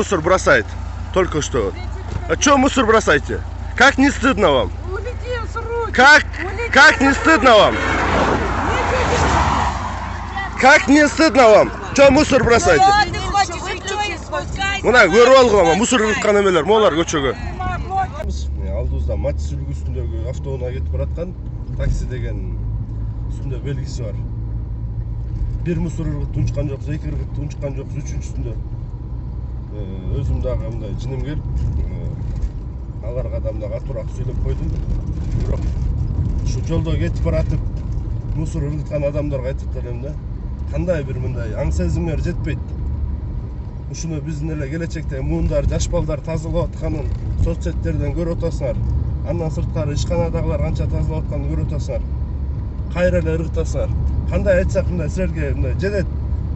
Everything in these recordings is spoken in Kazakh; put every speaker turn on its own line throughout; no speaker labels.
Мусор бросает. Только что. А что мусор бросаете? Как не стыдно вам? Как не стыдно вам? Как не стыдно вам? Что мусор бросаете? Мына көріп алғанма мусор ырытқан емелер, молар көшеге. Алдымызда Матис үлгісіндегі автоуына кетіп баратқан такси деген үстінде белгісі бар. Bir mısır ırgıt tunçkan жоқ, екі ыргыт tunçkan жоқ, üçüncüsünde özüm дағы мындай жиним келип, аларга адамдарга турак сүйлөп койдум. Бирок ушу жолдо кетип баратып, мусор ыргыткан адамдарга айтып келем да, кандай бир мындай аң сезимдер жетпейт. Ушуну биздин эле келечекте муундар, жаш балдар тазалап атканын соцсеттерден көрүп атасыңар. Андан сырткары ишканадагылар канча тазалап атканын көрүп атасыңар. Кайра эле ыргытасыңар. Кандай айтсак мындай силерге мындай жедет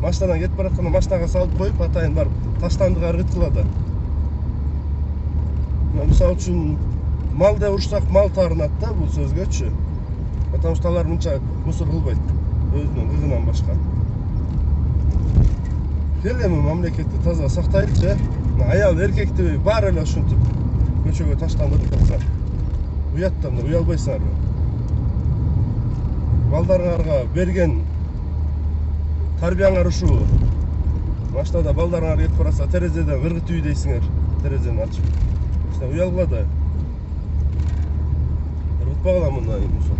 машинадан кетип баратканда машинага салып коюп атайын барып таштандыга ыргытылады. Мисалы үчүн мал деп урушсак мал таарынат да бул сөзгөчү. Потому что алар мынча мусор кылбайт өзүнүн кызынан башка. Келеми мамлекетти таза сактайлычы. Аял эркекти баары эле ушинтип көчөгө таштандырып жатса. Уяттан да уялбайсыңарбы? Балдарыңарга берген тарбияңар ушул. Машинада балдарыңар кетип барса, терезеден ыргыт үй дейсиңер, терезени ачып. Уялгыла да. Ыргытпагыла мындай мусор.